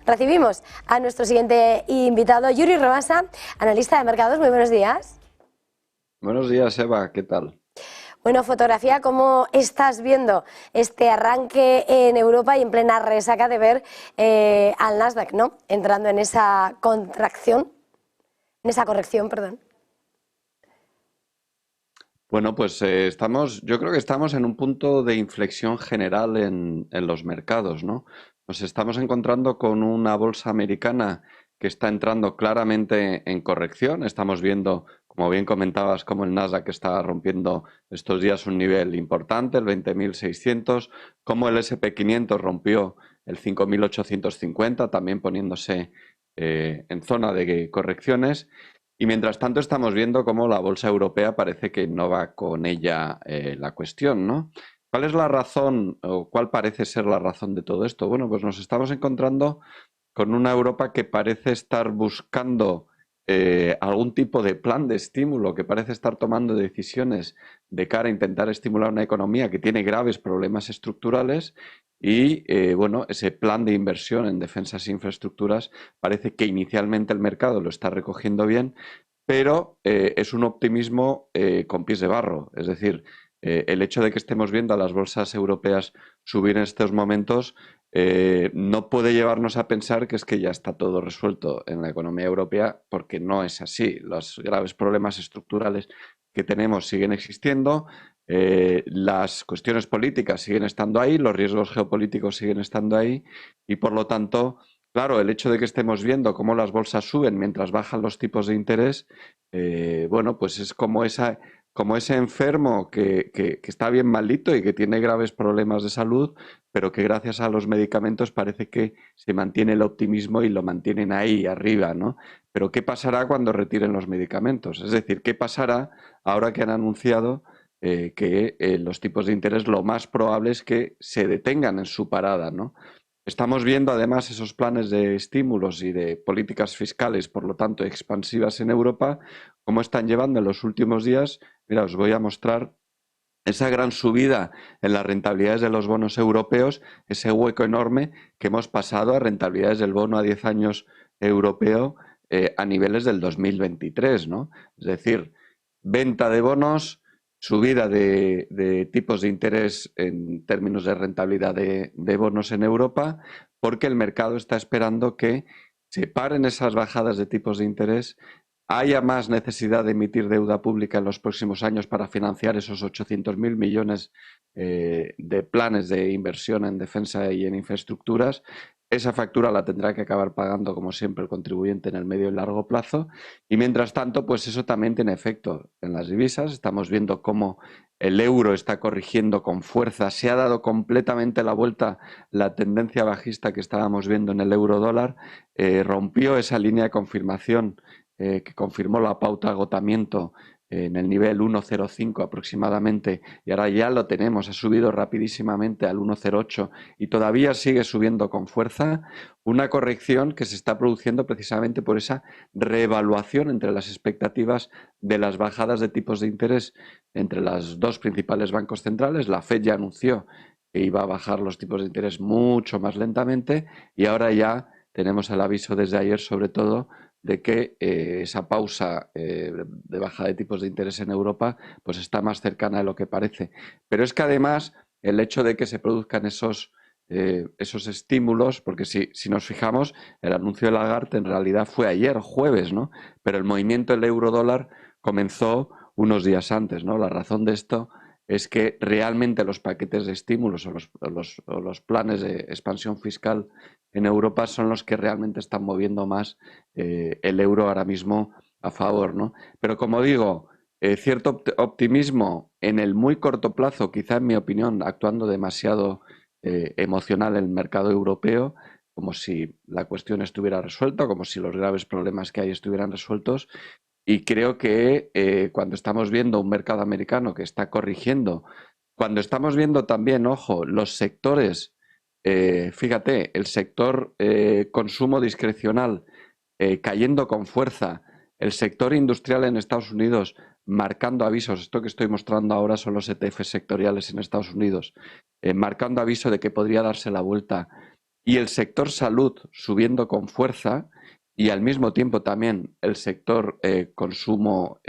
Recibimos a nuestro siguiente invitado, Yuri Romasa, analista de mercados. Muy buenos días. Buenos días, Eva, ¿qué tal? Bueno, fotografía, ¿cómo estás viendo este arranque en Europa y en plena resaca de ver al Nasdaq, ¿no?, entrando en esa corrección, perdón? Bueno, pues yo creo que estamos en un punto de inflexión general en los mercados, ¿no? Nos estamos encontrando con una bolsa americana que está entrando claramente en corrección. Estamos viendo, como bien comentabas, cómo el Nasdaq está rompiendo estos días un nivel importante, el 20.600, cómo el S&P 500 rompió el 5.850, también poniéndose en zona de correcciones. Y mientras tanto estamos viendo cómo la bolsa europea parece que no va con ella la cuestión, ¿no? ¿Cuál es la razón o cuál parece ser la razón de todo esto? Bueno, pues nos estamos encontrando con una Europa que parece estar buscando algún tipo de plan de estímulo, que parece estar tomando decisiones de cara a intentar estimular una economía que tiene graves problemas estructurales y, bueno, ese plan de inversión en defensas e infraestructuras parece que inicialmente el mercado lo está recogiendo bien, pero es un optimismo con pies de barro. Es decir, el hecho de que estemos viendo a las bolsas europeas subir en estos momentos no puede llevarnos a pensar que es que ya está todo resuelto en la economía europea, porque no es así. Los graves problemas estructurales que tenemos siguen existiendo, las cuestiones políticas siguen estando ahí, los riesgos geopolíticos siguen estando ahí y, por lo tanto, claro, el hecho de que estemos viendo cómo las bolsas suben mientras bajan los tipos de interés, bueno, pues es como ese enfermo que está bien malito y que tiene graves problemas de salud, pero que gracias a los medicamentos parece que se mantiene el optimismo y lo mantienen ahí arriba, ¿no? Pero ¿qué pasará cuando retiren los medicamentos? Es decir, ¿qué pasará ahora que han anunciado que los tipos de interés lo más probable es que se detengan en su parada, ¿no? Estamos viendo además esos planes de estímulos y de políticas fiscales, por lo tanto, expansivas en Europa, cómo están llevando en los últimos días. Mira, os voy a mostrar esa gran subida en las rentabilidades de los bonos europeos, ese hueco enorme que hemos pasado a rentabilidades del bono a 10 años europeo a niveles del 2023, ¿no? Es decir, venta de bonos, subida de tipos de interés en términos de rentabilidad de bonos en Europa, porque el mercado está esperando que se paren esas bajadas de tipos de interés, haya más necesidad de emitir deuda pública en los próximos años para financiar esos 800.000 millones de planes de inversión en defensa y en infraestructuras. Esa factura la tendrá que acabar pagando, como siempre, el contribuyente en el medio y largo plazo. Y mientras tanto, pues eso también tiene efecto en las divisas. Estamos viendo cómo el euro está corrigiendo con fuerza. Se ha dado completamente la vuelta la tendencia bajista que estábamos viendo en el euro dólar. Rompió esa línea de confirmación que confirmó la pauta de agotamiento en el nivel 1,05 aproximadamente, y ahora ya lo tenemos, ha subido rapidísimamente al 1,08 y todavía sigue subiendo con fuerza. Una corrección que se está produciendo precisamente por esa reevaluación entre las expectativas de las bajadas de tipos de interés entre los dos principales bancos centrales. La Fed ya anunció que iba a bajar los tipos de interés mucho más lentamente y ahora ya tenemos el aviso desde ayer, sobre todo, de que esa pausa de baja de tipos de interés en Europa pues está más cercana de lo que parece. Pero es que además el hecho de que se produzcan esos estímulos, porque si nos fijamos, el anuncio de Lagarde en realidad fue ayer, jueves, ¿no? Pero el movimiento del euro-dólar comenzó unos días antes, ¿no? La razón de esto es que realmente los paquetes de estímulos o los planes de expansión fiscal en Europa son los que realmente están moviendo más el euro ahora mismo a favor, ¿no? Pero como digo, cierto optimismo en el muy corto plazo, quizá en mi opinión, actuando demasiado emocional en el mercado europeo, como si la cuestión estuviera resuelta, como si los graves problemas que hay estuvieran resueltos. Y creo que cuando estamos viendo un mercado americano que está corrigiendo, cuando estamos viendo también, ojo, los sectores, fíjate, el sector consumo discrecional cayendo con fuerza, el sector industrial en Estados Unidos marcando avisos, esto que estoy mostrando ahora son los ETFs sectoriales en Estados Unidos, marcando aviso de que podría darse la vuelta. y el sector salud subiendo con fuerza y al mismo tiempo también el sector consumo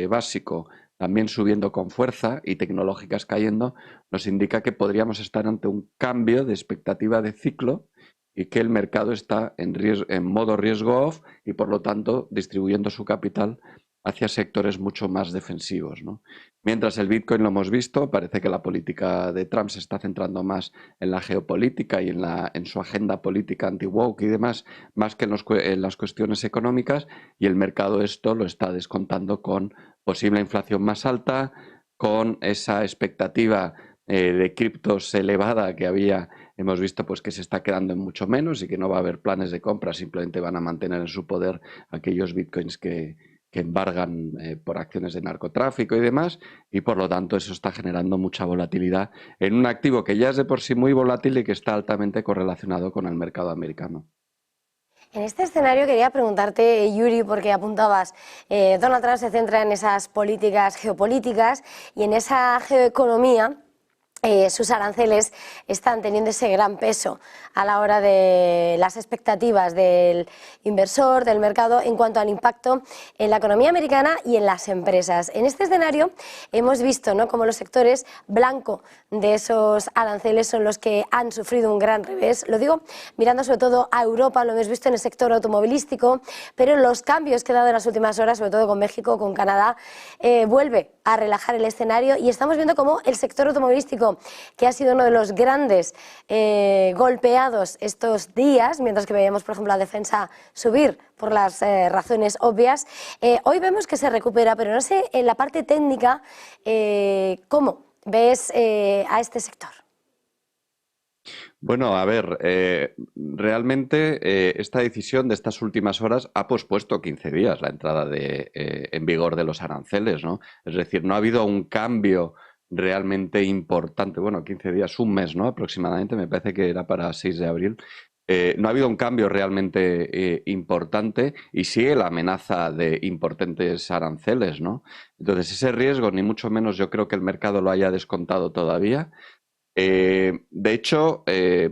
básico también subiendo con fuerza y tecnológicas cayendo, nos indica que podríamos estar ante un cambio de expectativa de ciclo y que el mercado está en modo riesgo off y por lo tanto distribuyendo su capital hacia sectores mucho más defensivos, ¿no? Mientras el Bitcoin lo hemos visto, parece que la política de Trump se está centrando más en la geopolítica y en su agenda política anti-woke y demás, más que en las cuestiones económicas, y el mercado esto lo está descontando con posible inflación más alta, con esa expectativa de criptos elevada que había, hemos visto pues que se está quedando en mucho menos y que no va a haber planes de compra, simplemente van a mantener en su poder aquellos bitcoins que embargan por acciones de narcotráfico y demás, y por lo tanto eso está generando mucha volatilidad en un activo que ya es de por sí muy volátil y que está altamente correlacionado con el mercado americano. En este escenario quería preguntarte, Yuri, porque apuntabas, Donald Trump se centra en esas políticas geopolíticas y en esa geoeconomía. Sus aranceles están teniendo ese gran peso a la hora de las expectativas del inversor, del mercado, en cuanto al impacto en la economía americana y en las empresas. En este escenario hemos visto, ¿no?, cómo los sectores blanco de esos aranceles son los que han sufrido un gran revés. Lo digo mirando sobre todo a Europa, lo hemos visto en el sector automovilístico, pero los cambios que ha dado en las últimas horas, sobre todo con México, con Canadá, vuelve a relajar el escenario y estamos viendo cómo el sector automovilístico, que ha sido uno de los grandes golpeados estos días, mientras que veíamos, por ejemplo, la defensa subir por las razones obvias, hoy vemos que se recupera, pero no sé, en la parte técnica, ¿cómo ves a este sector? Bueno, a ver, realmente esta decisión de estas últimas horas ha pospuesto 15 días la entrada en vigor de los aranceles, ¿no? Es decir, no ha habido un cambio realmente importante, bueno, 15 días, un mes, ¿no? Aproximadamente, me parece que era para 6 de abril. No ha habido un cambio realmente importante y sigue la amenaza de importantes aranceles, ¿no? Entonces, ese riesgo, ni mucho menos yo creo que el mercado lo haya descontado todavía. De hecho,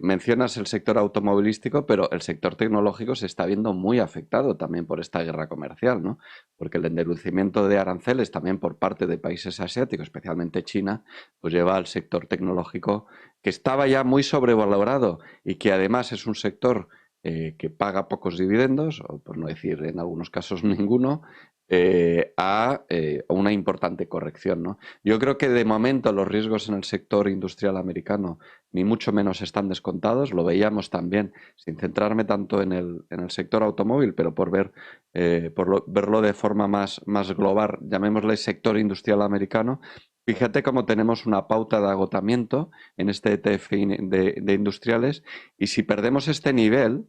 mencionas el sector automovilístico, pero el sector tecnológico se está viendo muy afectado también por esta guerra comercial, ¿no? Porque el endurecimiento de aranceles también por parte de países asiáticos, especialmente China, pues lleva al sector tecnológico que estaba ya muy sobrevalorado y que además es un sector que paga pocos dividendos, o por no decir en algunos casos ninguno, a una importante corrección, ¿no? Yo creo que de momento los riesgos en el sector industrial americano ni mucho menos están descontados. Lo veíamos también, sin centrarme tanto en el sector automóvil, pero verlo de forma más global, llamémosle sector industrial americano. Fíjate cómo tenemos una pauta de agotamiento en este ETF de industriales, y si perdemos este nivel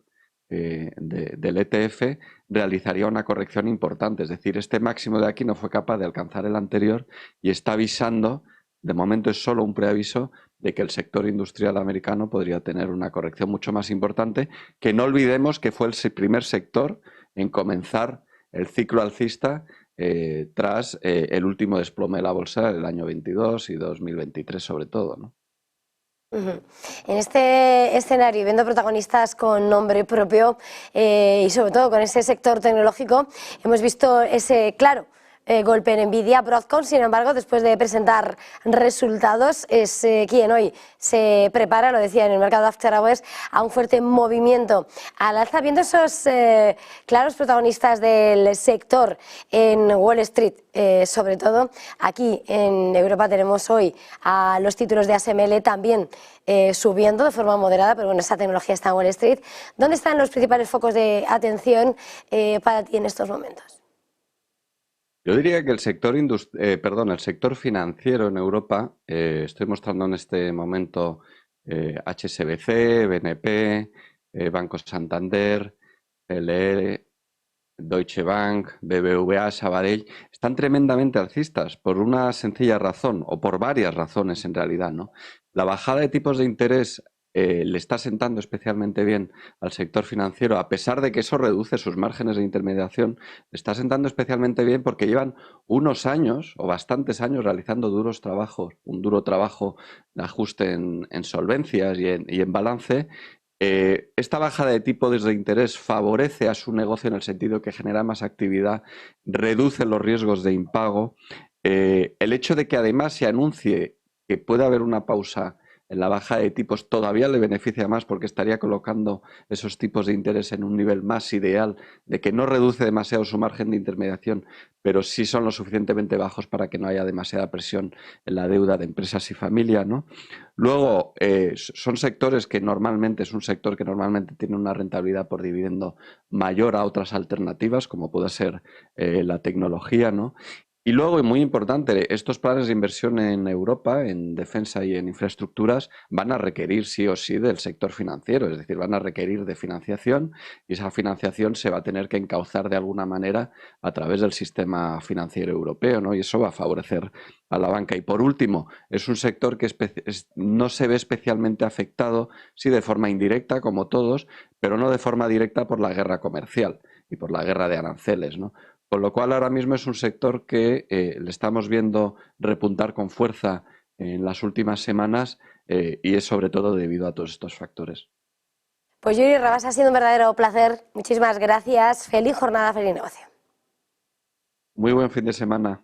del ETF, realizaría una corrección importante. Es decir, este máximo de aquí no fue capaz de alcanzar el anterior y está avisando, de momento es solo un preaviso, de que el sector industrial americano podría tener una corrección mucho más importante, que no olvidemos que fue el primer sector en comenzar el ciclo alcista tras el último desplome de la bolsa del año 22 y 2023 sobre todo, ¿no? En este escenario, viendo protagonistas con nombre propio y sobre todo con ese sector tecnológico, hemos visto ese claro golpe en Nvidia. Broadcom, sin embargo, después de presentar resultados, es quien hoy se prepara, lo decía en el mercado After Hours, a un fuerte movimiento al alza, viendo esos claros protagonistas del sector en Wall Street. Sobre todo aquí en Europa tenemos hoy a los títulos de ASML también subiendo de forma moderada, pero bueno, esa tecnología está en Wall Street. ¿Dónde están los principales focos de atención para ti en estos momentos? Yo diría que el sector financiero en Europa, estoy mostrando en este momento HSBC, BNP, Banco Santander, PLR, Deutsche Bank, BBVA, Sabadell, están tremendamente alcistas por una sencilla razón, o por varias razones en realidad, ¿no? La bajada de tipos de interés le está sentando especialmente bien al sector financiero, a pesar de que eso reduce sus márgenes de intermediación, le está sentando especialmente bien porque llevan unos años o bastantes años realizando un duro trabajo de ajuste en solvencias y en balance, Esta bajada de tipos de interés favorece a su negocio en el sentido que genera más actividad, reduce los riesgos de impago. El hecho de que además se anuncie que puede haber una pausa en la baja de tipos todavía le beneficia más porque estaría colocando esos tipos de interés en un nivel más ideal, de que no reduce demasiado su margen de intermediación, pero sí son lo suficientemente bajos para que no haya demasiada presión en la deuda de empresas y familia, ¿no? Luego, son sectores que normalmente, es un sector que normalmente tiene una rentabilidad por dividendo mayor a otras alternativas, como puede ser la tecnología, ¿no? Y luego, y muy importante, estos planes de inversión en Europa, en defensa y en infraestructuras, van a requerir sí o sí del sector financiero, es decir, van a requerir de financiación y esa financiación se va a tener que encauzar de alguna manera a través del sistema financiero europeo, ¿no? Y eso va a favorecer a la banca. Y por último, es un sector que no se ve especialmente afectado, sí de forma indirecta, como todos, pero no de forma directa por la guerra comercial y por la guerra de aranceles, ¿no? Con lo cual ahora mismo es un sector que le estamos viendo repuntar con fuerza en las últimas semanas y es sobre todo debido a todos estos factores. Pues Yuri Rabas, ha sido un verdadero placer. Muchísimas gracias. Feliz jornada, feliz negocio. Muy buen fin de semana.